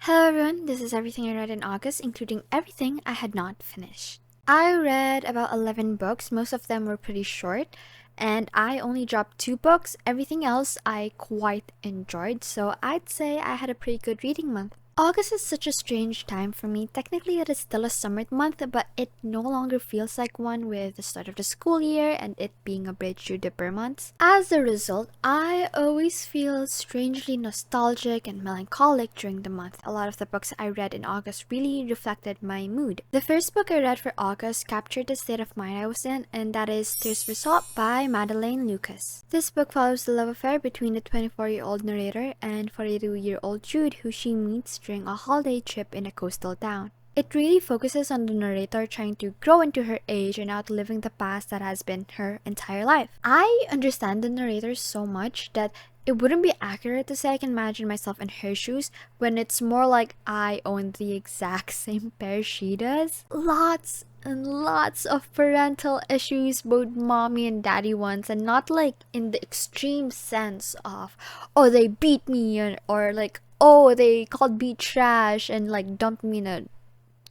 Hello everyone, this is everything I read in August, including everything I had not finished. I read about 11 books, most of them were pretty short, and I only dropped 2 books. Everything else I quite enjoyed, so I'd say I had a pretty good reading month. August is such a strange time for me. Technically, it is still a summer month, but it no longer feels like one with the start of the school year and it being a bridge to Dipper months. As a result, I always feel strangely nostalgic and melancholic during the month. A lot of the books I read in August really reflected my mood. The first book I read for August captured the state of mind I was in, and that is Tears for Salt by Madelaine Lucas. This book follows the love affair between the 24-year-old narrator and 42-year-old Jude, who she meets during a holiday trip in a coastal town. It really focuses on the narrator trying to grow into her age and outliving the past that has been her entire life. I understand the narrator so much that it wouldn't be accurate to say I can imagine myself in her shoes when it's more like I own the exact same pair she does. Lots and lots of parental issues, both mommy and daddy ones, and not like in the extreme sense of, oh, they beat me, or like, oh, they called me trash and like dumped me in a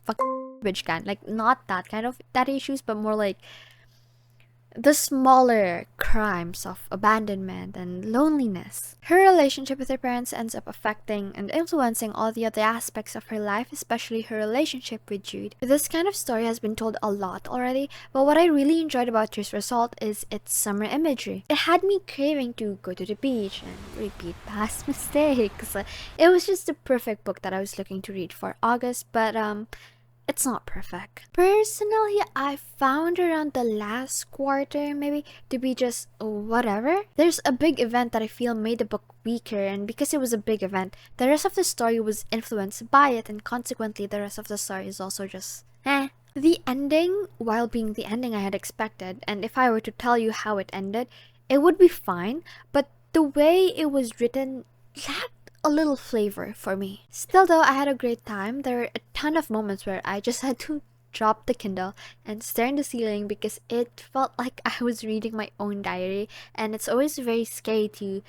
garbage can. Like, not that kind of daddy issues, but more like the smaller crimes of abandonment and loneliness. Her relationship with her parents ends up affecting and influencing all the other aspects of her life, especially her relationship with Jude. This kind of story has been told a lot already, but what I really enjoyed about Tears for Salt is its summer imagery. It had me craving to go to the beach and repeat past mistakes. It was just the perfect book that I was looking to read for August, but it's not perfect. Personally, I found around the last quarter maybe to be just whatever. There's a big event that I feel made the book weaker, and because it was a big event, the rest of the story was influenced by it, and consequently the rest of the story is also just The ending, while being the ending I had expected, and if I were to tell you how it ended, it would be fine, but the way it was written lacked a little flavor for me. Still though, I had a great time. There were a ton of moments where I just had to drop the Kindle and stare in the ceiling because it felt like I was reading my own diary, and it's always very scary to,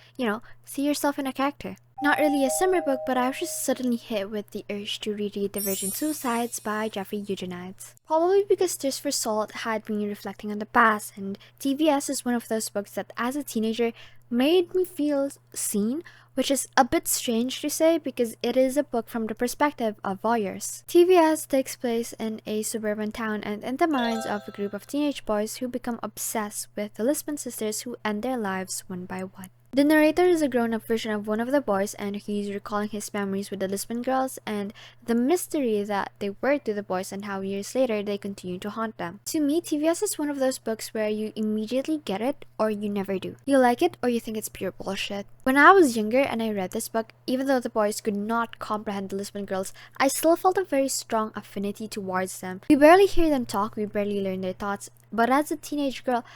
see yourself in a character. Not really a summer book, but I was just suddenly hit with the urge to reread The Virgin Suicides by Jeffrey Eugenides. Probably because Tears for Salt had me reflecting on the past, and TVS is one of those books that as a teenager made me feel seen, which is a bit strange to say because it is a book from the perspective of voyeurs. TVS takes place in a suburban town and in the minds of a group of teenage boys who become obsessed with the Lisbon sisters who end their lives one by one. The narrator is a grown-up version of one of the boys, and he's recalling his memories with the Lisbon girls and the mystery that they were to the boys and how years later they continue to haunt them. To me, TVS is one of those books where you immediately get it or you never do. You like it or you think it's pure bullshit. When I was younger and I read this book, even though the boys could not comprehend the Lisbon girls, I still felt a very strong affinity towards them. We barely hear them talk, we barely learn their thoughts, but as a teenage girl,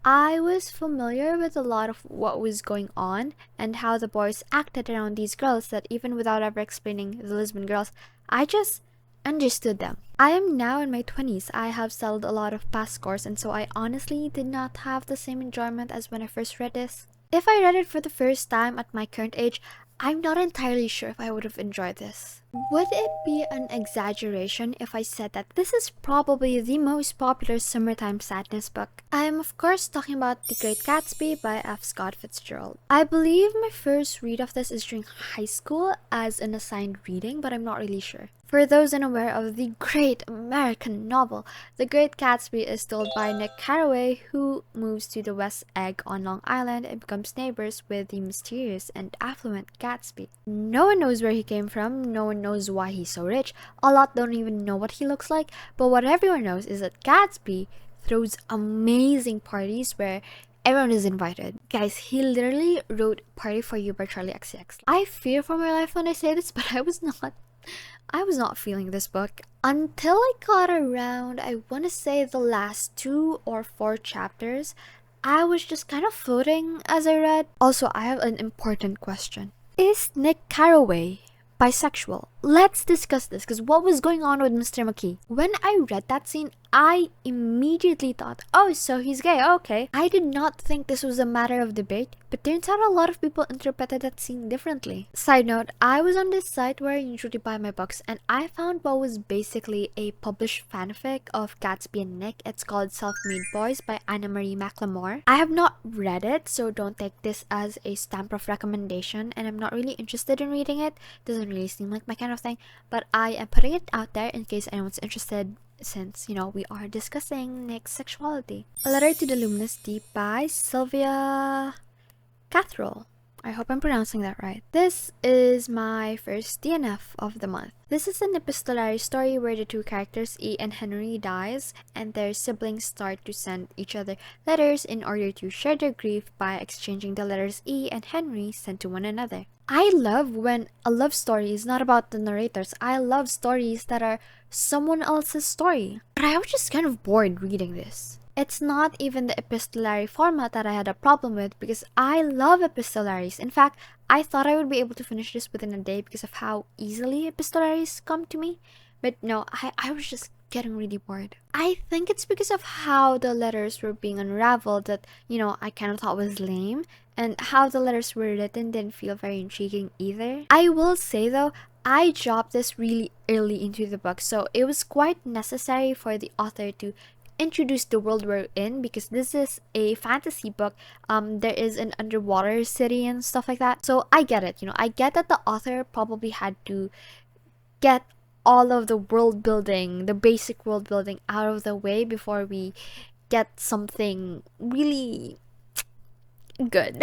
I was familiar with a lot of what was going on and how the boys acted around these girls that even without ever explaining the Lisbon girls, I just understood them. I am now in my 20s. I have settled a lot of past scores, and so I honestly did not have the same enjoyment as when I first read this. If I read it for the first time at my current age, I'm not entirely sure if I would have enjoyed this. Would it be an exaggeration if I said that this is probably the most popular summertime sadness book? I am of course talking about The Great Gatsby by F. Scott Fitzgerald. I believe my first read of this is during high school as an assigned reading, but I'm not really sure. For those unaware of the great American novel, The Great Gatsby is told by Nick Carraway, who moves to the West Egg on Long Island and becomes neighbors with the mysterious and affluent Gatsby. No one knows where he came from, no one knows why he's so rich, a lot don't even know what he looks like, but what everyone knows is that Gatsby throws amazing parties where everyone is invited. Guys, he literally wrote Party for You by Charlie XCX. I fear for my life when I say this, but I was not feeling this book until I got around, I want to say, the last 2 or 4 chapters. I was just kind of floating as I read. Also, I have an important question. Is Nick Carraway bisexual? Let's discuss this, because what was going on with Mr. McKee? When I read that scene, I immediately thought, oh, so he's gay, okay. I did not think this was a matter of debate, but turns out a lot of people interpreted that scene differently. Side note, I was on this site where I usually buy my books, and I found what was basically a published fanfic of Gatsby and Nick. It's called Self-Made Boys by Anna Marie McLemore. I have not read it, so don't take this as a stamp of recommendation, and I'm not really interested in reading it. Doesn't really seem like my kind of thing, but I am putting it out there in case anyone's interested, since, you know, we are discussing Nick's sexuality. A Letter to the Luminous Deep by Sylvia Cathrall. I hope I'm pronouncing that right. This is my first DNF of the month. This is an epistolary story where the two characters, E and Henry, dies, and their siblings start to send each other letters in order to share their grief by exchanging the letters E and Henry sent to one another. I love when a love story is not about the narrators. I love stories that are someone else's story. But I was just kind of bored reading this. It's not even the epistolary format that I had a problem with, because I love epistolaries. In fact, I thought I would be able to finish this within a day because of how easily epistolaries come to me. But no, I was just getting really bored. I think it's because of how the letters were being unraveled that, you know, I kind of thought was lame. And how the letters were written didn't feel very intriguing either. I will say though, I dropped this really early into the book, so it was quite necessary for the author to introduce the world we're in, because this is a fantasy book. There is an underwater city and stuff like that. So I get it, you know, I get that the author probably had to get all of the world building, the basic world building out of the way before we get something really good.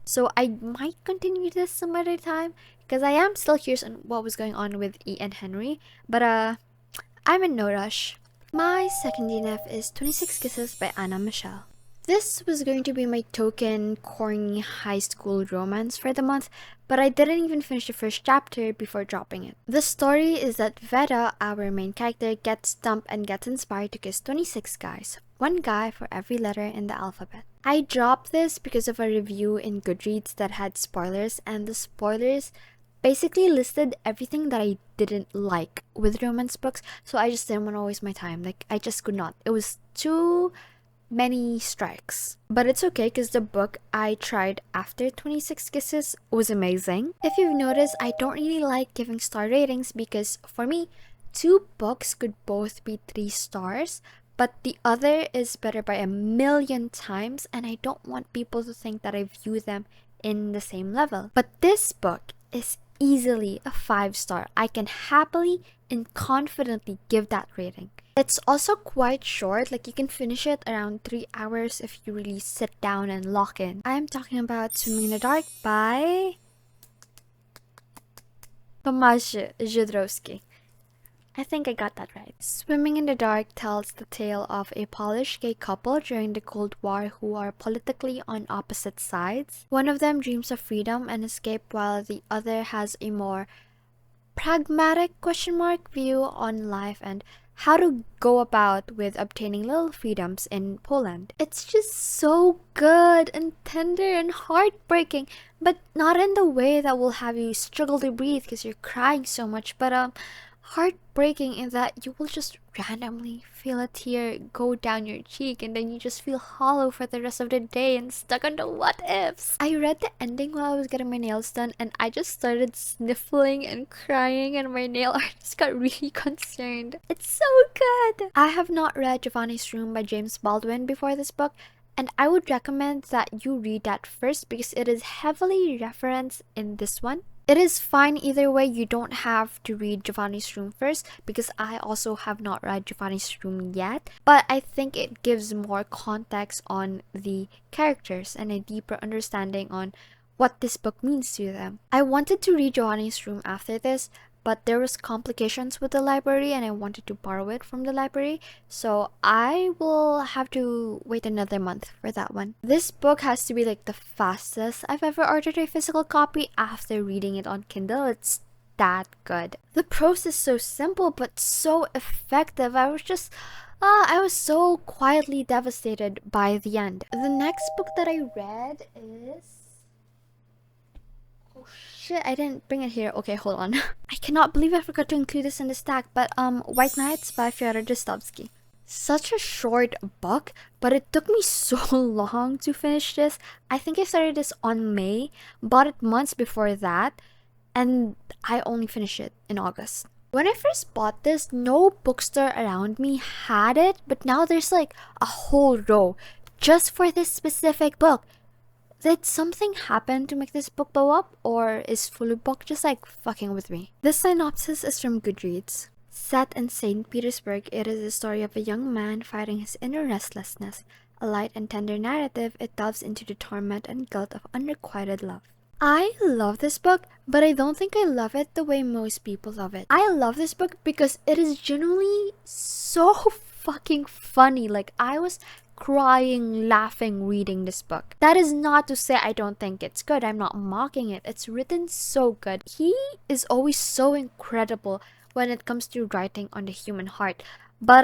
So I might continue this some other time, because I am still curious on what was going on with E and Henry, but I'm in no rush. My second DNF is 26 Kisses by Michel. This was going to be my token corny high school romance for the month, but I didn't even finish the first chapter before dropping it. The story is that Veda, our main character, gets dumped and gets inspired to kiss 26 guys, one guy for every letter in the alphabet. I dropped this because of a review in Goodreads that had spoilers, and the spoilers basically listed everything that I didn't like with romance books, so I just didn't want to waste my time. Like, I just could not. It was too many strikes. But it's okay, because the book I tried after 26 Kisses was amazing. If you've noticed, I don't really like giving star ratings because for me, two books could both be 3 stars, but the other is better by 1,000,000 times, and I don't want people to think that I view them in the same level. But this book is easily a 5-star. I can happily and confidently give that rating. It's also quite short, like you can finish it around 3 hours if you really sit down and lock in. I'm talking about Swimming in the Dark by tomasz Jedrowski. I think I got that right. Swimming in the Dark tells the tale of a Polish gay couple during the Cold War who are politically on opposite sides. One of them dreams of freedom and escape, while the other has a more pragmatic view on life and how to go about with obtaining little freedoms in Poland. It's just so good and tender and heartbreaking, but not in the way that will have you struggle to breathe because you're crying so much, but heartbreaking in that you will just randomly feel a tear go down your cheek and then you just feel hollow for the rest of the day and stuck on the what ifs. I read the ending while I was getting my nails done and I just started sniffling and crying and my nail artist got really concerned. It's so good! I have not read Giovanni's Room by James Baldwin before this book, and I would recommend that you read that first because it is heavily referenced in this one. It is fine either way. You don't have to read Giovanni's Room first because I also have not read Giovanni's Room yet. But I think it gives more context on the characters and a deeper understanding on what this book means to them. I wanted to read Giovanni's Room after this, but there was complications with the library and I wanted to borrow it from the library, so I will have to wait another month for that one. This book has to be like the fastest I've ever ordered a physical copy after reading it on Kindle. It's that good. The prose is so simple but so effective. I was so quietly devastated by the end. The next book that I read is... oh shit, I didn't bring it here. Okay, hold on. I cannot believe I forgot to include this in the stack, but White Nights by Fyodor Dostoyevsky. Such a short book, but it took me so long to finish this. I think I started this on May, bought it months before that, and I only finished it in August. When I first bought this, no bookstore around me had it, but now there's like a whole row just for this specific book. Did something happen to make this book blow up, or is Book just like fucking with me? This synopsis is from Goodreads. Set in St. Petersburg, it is the story of a young man fighting his inner restlessness. A light and tender narrative, it delves into the torment and guilt of unrequited love. I love this book, but I don't think I love it the way most people love it. I love this book because it is genuinely so fucking funny. Like, I was crying, laughing, reading this book. That is not to say I don't think it's good. I'm not mocking it. It's written so good. He is always so incredible when it comes to writing on the human heart. But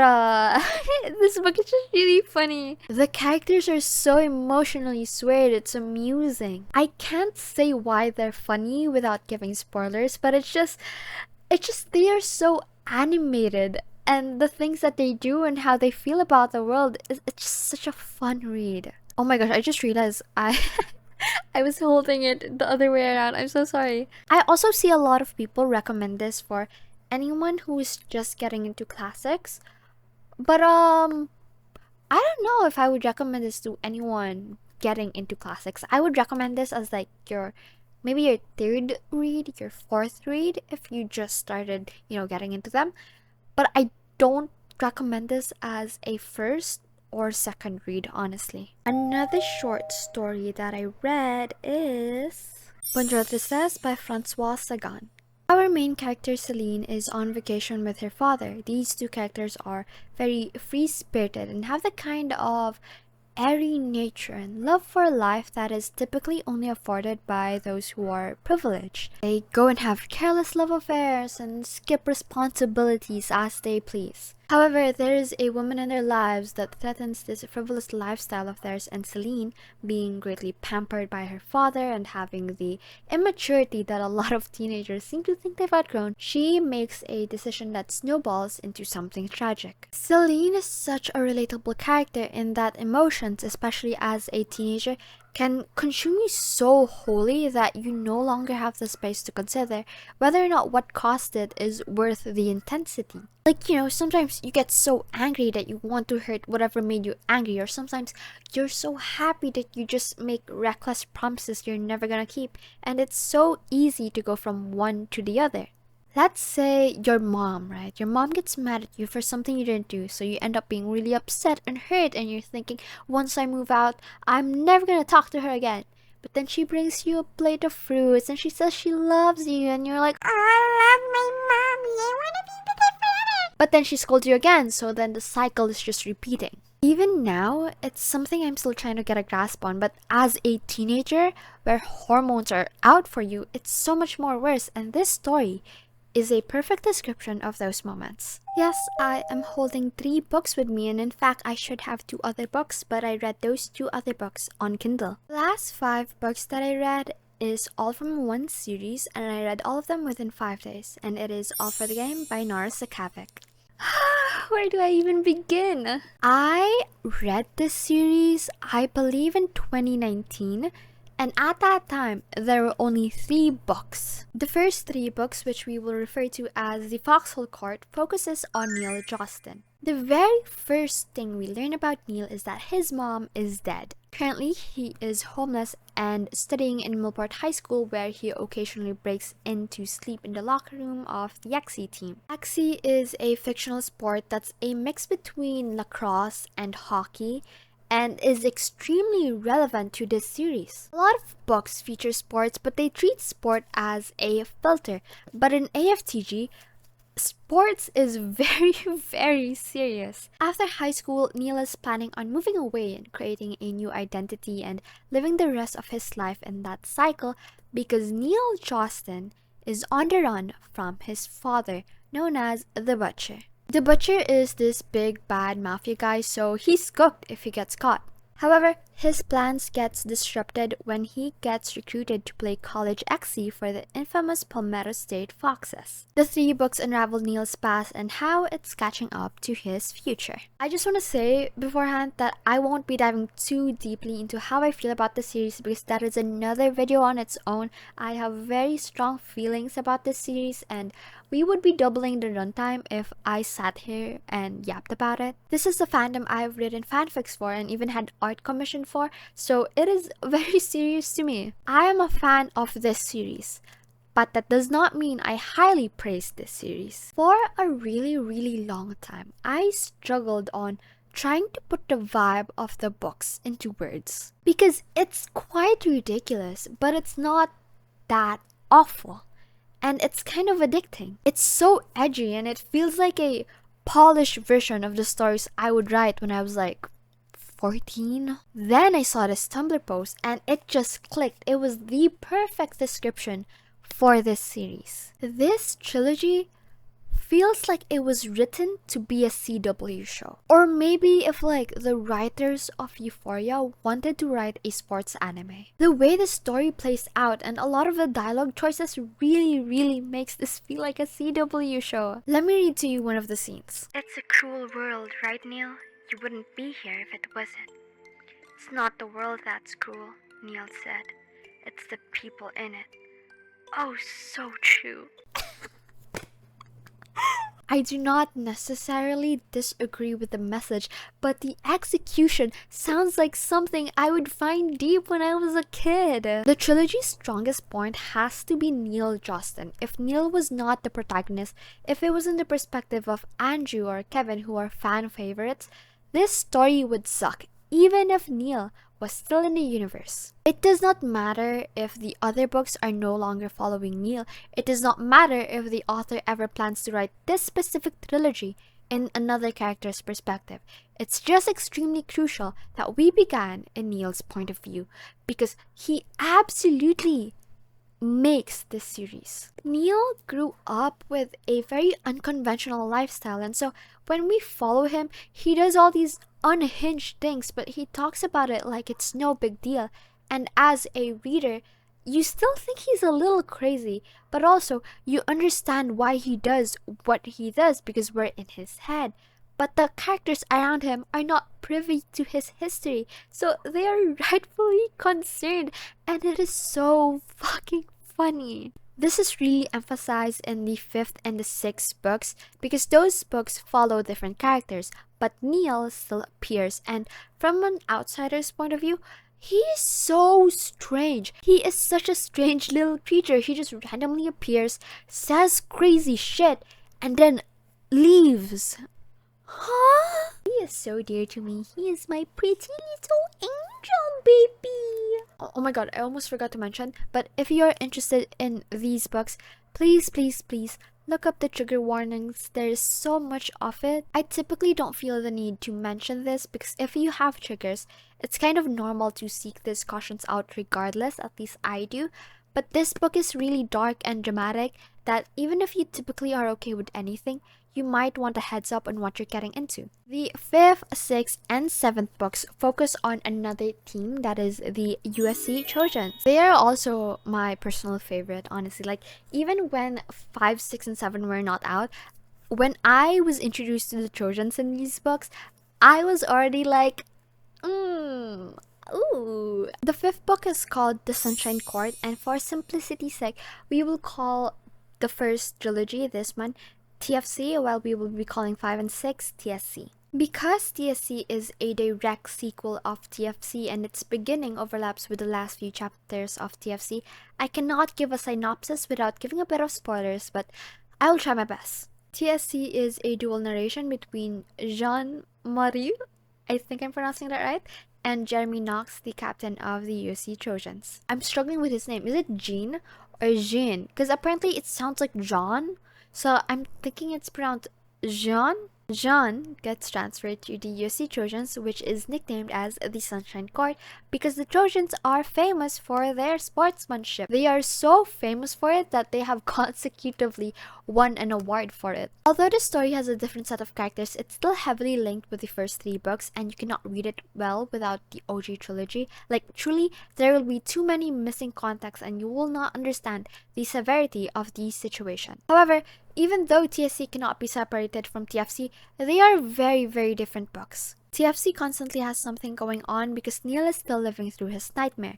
this book is just really funny. The characters are so emotionally swayed, it's amusing. I can't say why they're funny without giving spoilers, but it's just they are so animated, and the things that they do and how they feel about the world, it's just such a fun read. Oh my gosh, I just realized I was holding it the other way around. I'm so sorry. I also see a lot of people recommend this for anyone who is just getting into classics, but I don't know if I would recommend this to anyone getting into classics. I would recommend this as like maybe your third read, your fourth read, if you just started, getting into them. But I don't recommend this as a first or second read, honestly. Another short story that I read is Bonjour, Tristesse by Françoise Sagan. Our main character Celine is on vacation with her father. These two characters are very free-spirited and have the kind of airy nature and love for life that is typically only afforded by those who are privileged. They go and have careless love affairs and skip responsibilities as they please. However, there is a woman in their lives that threatens this frivolous lifestyle of theirs, and Celine, being greatly pampered by her father and having the immaturity that a lot of teenagers seem to think they've outgrown, she makes a decision that snowballs into something tragic. Celine is such a relatable character in that emotions, especially as a teenager, can consume you so wholly that you no longer have the space to consider whether or not what caused it is worth the intensity. Like, sometimes you get so angry that you want to hurt whatever made you angry, or sometimes you're so happy that you just make reckless promises you're never gonna keep, and it's so easy to go from one to the other. Let's say your mom, right? Your mom gets mad at you for something you didn't do, so you end up being really upset and hurt, and you're thinking, once I move out, I'm never gonna talk to her again. But then she brings you a plate of fruits, and she says she loves you, and you're like, oh, I love my mommy, I wanna be with her forever. But then she scolds you again, so then the cycle is just repeating. Even now, it's something I'm still trying to get a grasp on, but as a teenager, where hormones are out for you, it's so much more worse, and this story is a perfect description of those moments. Yes, I am holding 3 books with me, and in fact I should have 2 other books, but I read those 2 other books on Kindle. The last 5 books that I read is all from one series, and I read all of them within 5 days, and it is All for the Game by Nora Sakavic. Where do I even begin? I read this series, I believe, in 2019, and at that time, there were only 3 books. The first 3 books, which we will refer to as the Foxhole Court, focuses on Neil Jostin. The very first thing we learn about Neil is that his mom is dead. Currently, he is homeless and studying in Millport High School, where he occasionally breaks in to sleep in the locker room of the Yaxi team. Yaxi is a fictional sport that's a mix between lacrosse and hockey, and is extremely relevant to this series. A lot of books feature sports, but they treat sport as a filter. But in aftg, sports is very, very serious. After high school, Neil is planning on moving away and creating a new identity and living the rest of his life in that cycle, because Neil Jostin is on the run from his father, known as the Butcher. The Butcher is this big bad mafia guy, so he's cooked if he gets caught. However, His plans gets disrupted when he gets recruited to play college XC for the infamous Palmetto State Foxes. The 3 books unravel Neil's past and how it's catching up to his future. I just want to say beforehand that I won't be diving too deeply into how I feel about the series because that is another video on its own. I have very strong feelings about this series and we would be doubling the runtime if I sat here and yapped about it. This is the fandom I've written fanfics for and even had art commissioned for, so it is very serious to me. I am a fan of this series, but that does not mean I highly praise this series. For a really long time, I struggled on trying to put the vibe of the books into words because it's quite ridiculous, but it's not that awful. And it's kind of addicting. It's so edgy and it feels like a polished version of the stories I would write when I was like 14. Then I saw this Tumblr post and it just clicked. It was the perfect description for this series. This trilogy feels like it was written to be a CW show. Or maybe if like the writers of Euphoria wanted to write a sports anime. The way the story plays out and a lot of the dialogue choices really makes this feel like a CW show. Let me read to you one of the scenes. It's a cruel world, right, Neil? You wouldn't be here if it wasn't. It's not the world that's cruel, Neil said. It's the people in it. Oh, so true. I do not necessarily disagree with the message, but the execution sounds like something I would find deep when I was a kid. The trilogy's strongest point has to be Neil Justin. If Neil was not the protagonist, if it was in the perspective of Andrew or Kevin who are fan favorites, this story would suck, even if Neil was still in the universe. It does not matter if the other books are no longer following Neil. It does not matter if the author ever plans to write this specific trilogy in another character's perspective. It's just extremely crucial that we began in Neil's point of view because he absolutely makes this series. Neil grew up with a very unconventional lifestyle, and so when we follow him, he does all these unhinged things, but he talks about it like it's no big deal. And as a reader, you still think he's a little crazy, but also you understand why he does what he does because we're in his head. But the characters around him are not privy to his history, so they are rightfully concerned, and it is so fucking funny. This is really emphasized in the 5th and the 6th books because those books follow different characters, but Neil still appears, and from an outsider's point of view, he is so strange. He is such a strange little creature. He just randomly appears, says crazy shit, and then leaves. Huh? He is so dear to me. He is my pretty little angel baby. Oh my god, I almost forgot to mention, but if you are interested in these books, please look up the trigger warnings. There is so much of it. I typically don't feel the need to mention this because if you have triggers, it's kind of normal to seek these cautions out regardless, at least I do. But this book is really dark and dramatic that even if you typically are okay with anything, you might want a heads up on what you're getting into. The 5th, 6th, and 7th books focus on another team, that is the USC Trojans. They are also my personal favorite, honestly. Like, even when 5, 6, and 7 were not out, when I was introduced to the Trojans in these books, I was already like, ooh. The 5th book is called The Sunshine Court, and for simplicity's sake, we will call the first trilogy, this one, TFC, while we will be calling 5 and 6 TSC. Because TSC is a direct sequel of TFC and its beginning overlaps with the last few chapters of TFC, I cannot give a synopsis without giving a bit of spoilers, but I will try my best. TSC is a dual narration between Jean-Marie, I think I'm pronouncing that right, and Jeremy Knox, the captain of the USC Trojans. I'm struggling with his name. Is it Jean or Jean? Because apparently it sounds like John. So I'm thinking it's pronounced Jean, Jean gets transferred to the USC Trojans, which is nicknamed as the Sunshine Court because the Trojans are famous for their sportsmanship. They are so famous for it that they have consecutively won an award for it. Although the story has a different set of characters, it's still heavily linked with the first three books, and you cannot read it well without the OG trilogy. Like, truly, there will be too many missing contexts, and you will not understand the severity of the situation. However, even though TSC cannot be separated from TFC, they are very, very different books. TFC constantly has something going on because Neil is still living through his nightmare.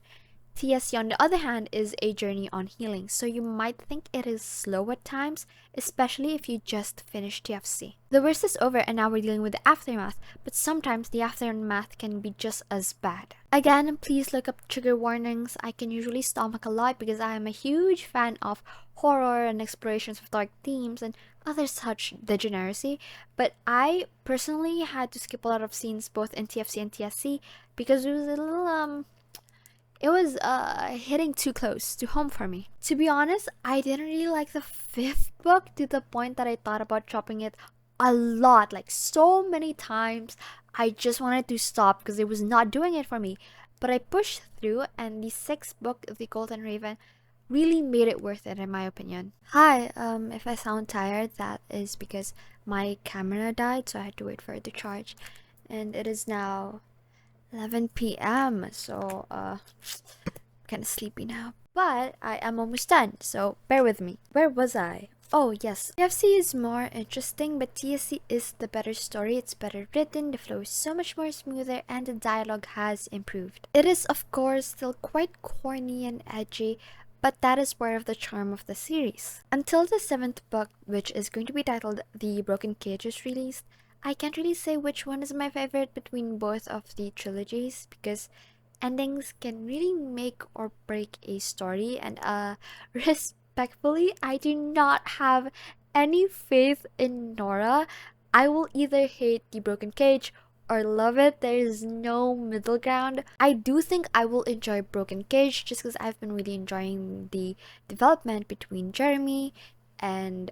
TSC, on the other hand, is a journey on healing, so you might think it is slow at times, especially if you just finished TFC. The worst is over and now we're dealing with the aftermath, but sometimes the aftermath can be just as bad. Again, please look up trigger warnings. I can usually stomach a lot because I am a huge fan of horror and explorations of dark themes and other such degeneracy, but I personally had to skip a lot of scenes both in TFC and TSC because it was a little it was hitting too close to home for me. To be honest, I didn't really like the fifth book to the point that I thought about dropping it a lot, like so many times. I just wanted to stop because it was not doing it for me. But I pushed through, and the sixth book, The Golden Raven, really made it worth it in my opinion. Hi, if I sound tired, that is because my camera died, so I had to wait for it to charge. And it is now 11 p.m. So, kind of sleepy now. But I am almost done, so bear with me. Where was I? Oh, yes. TFC is more interesting, but TSC is the better story. It's better written, the flow is so much more smoother, and the dialogue has improved. It is, of course, still quite corny and edgy, but that is part of the charm of the series. Until the seventh book, which is going to be titled The Broken Cage, is released, I can't really say which one is my favorite between both of the trilogies because endings can really make or break a story, and respectfully, I do not have any faith in Nora. I will either hate The Broken Cage or love it. There is no middle ground. I do think I will enjoy Broken Cage just because I've been really enjoying the development between Jeremy and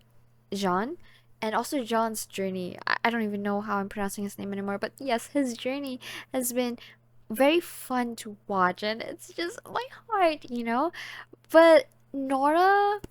Jean, and also John's journey. I don't even know how I'm pronouncing his name anymore, but yes, his journey has been very fun to watch, and it's just my heart. But Nora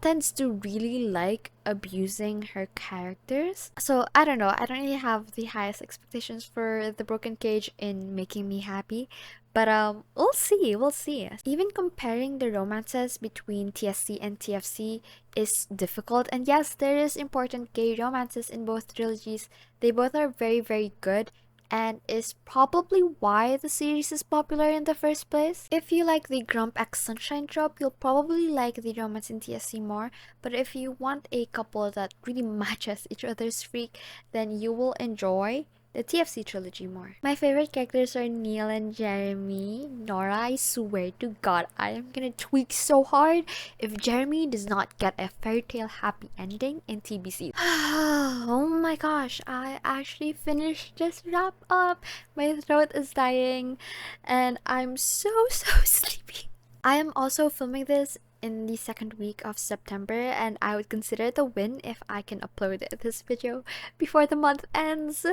tends to really like abusing her characters. So I don't know. I don't really have the highest expectations for The Broken Cage in making me happy. But we'll see. We'll see. Even comparing the romances between TSC and TFC is difficult. And yes, there is important gay romances in both trilogies. They both are very, very good, and is probably why the series is popular in the first place. If you like the Grump X Sunshine trope, you'll probably like the romance in TSC more, but if you want a couple that really matches each other's freak, then you will enjoy the TFC trilogy more. My favorite characters are Neil and Jeremy. Nora, I swear to God, I am gonna tweak so hard if Jeremy does not get a fairy tale happy ending in TBC. Oh my gosh, I actually finished this wrap up. My throat is dying and I'm so sleepy. I am also filming this in the second week of September, and I would consider it a win if I can upload this video before the month ends.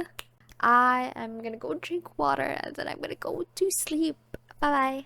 I am gonna go drink water and then I'm gonna go to sleep. Bye bye.